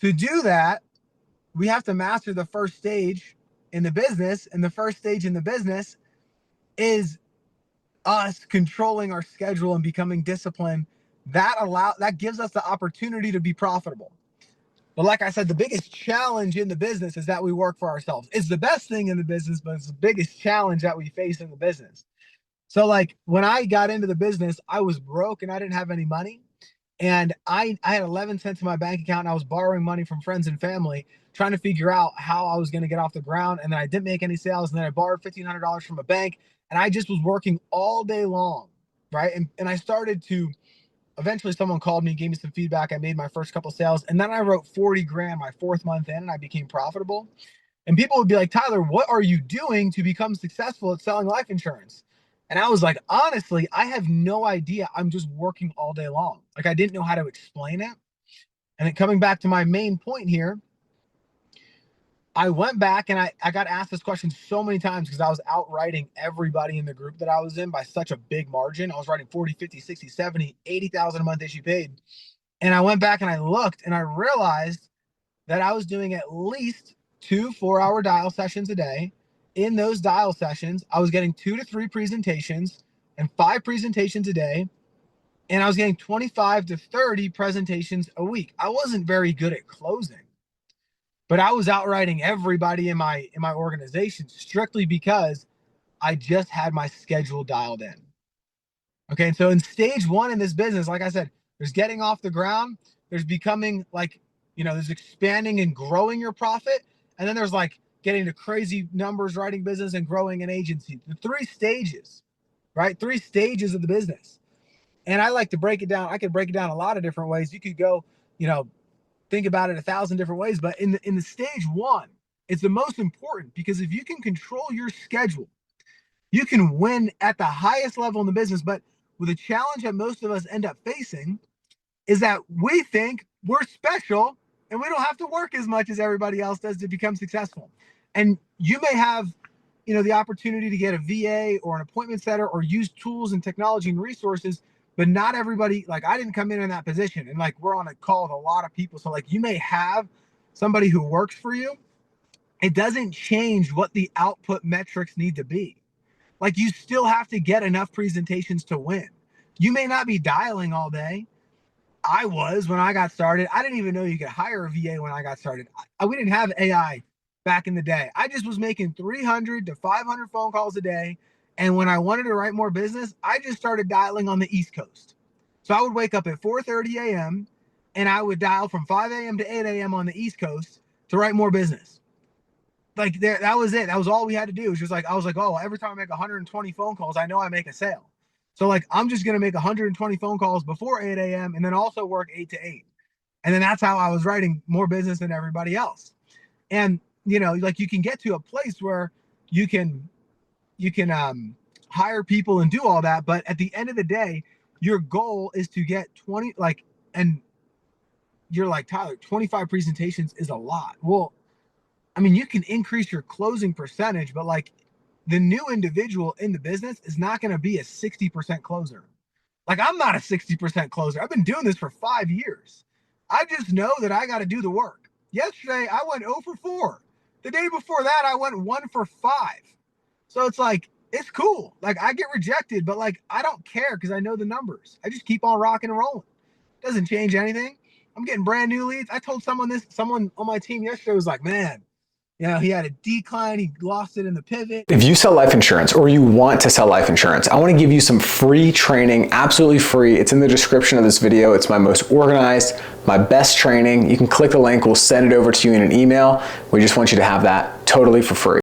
To do that, we have to master the first stage in the business. And the first stage in the business is us controlling our schedule and becoming disciplined. That gives us the opportunity to be profitable. But like I said, the biggest challenge in the business is that we work for ourselves. It's the best thing in the business, but it's the biggest challenge that we face in the business. So like when I got into the business, I was broke and I didn't have any money. And I had 11 cents in my bank account and I was borrowing money from friends and family, trying to figure out how I was going to get off the ground. And then I didn't make any sales. And then I borrowed $1,500 from a bank and I just was working all day long. Right. And I started to, eventually someone called me, gave me some feedback. I made my first couple sales and then I wrote 40 grand my 4th month in and I became profitable. And people would be like, Tyler, what are you doing to become successful at selling life insurance? And I was like, honestly, I have no idea. I'm just working all day long. Like I didn't know how to explain it. And then coming back to my main point here, I went back and I got asked this question so many times because I was outwriting everybody in the group that I was in by such a big margin. I was writing 40, 50, 60, 70, 80,000 a month issue paid. And I went back and I looked and I realized that I was doing at least 2 4-hour dial sessions a day. In those dial sessions, I was getting 2 to 3 presentations and 5 presentations a day. And I was getting 25 to 30 presentations a week. I wasn't very good at closing, but I was outwriting everybody in my organization strictly because I just had my schedule dialed in. Okay. And so in stage 1 in this business, like I said, there's getting off the ground. There's becoming like, there's expanding and growing your profit. And then there's like getting to crazy numbers, writing business and growing an agency. The 3 stages, right? 3 stages of the business. And I like to break it down. I could break it down a lot of different ways. You could go, think about it 1,000 different ways, but in the stage 1, it's the most important because if you can control your schedule, you can win at the highest level in the business. But with a challenge that most of us end up facing is that we think we're special and we don't have to work as much as everybody else does to become successful. And you may have, the opportunity to get a VA or an appointment setter or use tools and technology and resources, but not everybody, like I didn't come in that position. And like, we're on a call with a lot of people. So like you may have somebody who works for you. It doesn't change what the output metrics need to be. Like you still have to get enough presentations to win. You may not be dialing all day. I was when I got started. I didn't even know you could hire a VA when I got started. We didn't have AI back in the day. I just was making 300 to 500 phone calls a day. And when I wanted to write more business, I just started dialing on the East Coast. So I would wake up at 4:30 a.m. and I would dial from 5 a.m. to 8 a.m. on the East Coast to write more business. Like that was it. That was all we had to do. It was just like, I was like, oh, every time I make 120 phone calls, I know I make a sale. So like, I'm just going to make 120 phone calls before 8 a.m. and then also work 8 to 8. And then that's how I was writing more business than everybody else. And, like you can get to a place where you can hire people and do all that. But at the end of the day, your goal is to get 20, and you're like, Tyler, 25 presentations is a lot. Well, I mean, you can increase your closing percentage, but like the new individual in the business is not going to be a 60% closer. Like I'm not a 60% closer. I've been doing this for 5 years. I just know that I got to do the work. Yesterday, I went 0 for 4. The day before that, I went 1 for 5. So it's like, it's cool. Like I get rejected, but like, I don't care because I know the numbers. I just keep on rocking and rolling. Doesn't change anything. I'm getting brand new leads. I told someone on my team yesterday was like, man, he had a decline. He lost it in the pivot. If you sell life insurance or you want to sell life insurance, I want to give you some free training, absolutely free. It's in the description of this video. It's my most organized, my best training. You can click the link. We'll send it over to you in an email. We just want you to have that totally for free.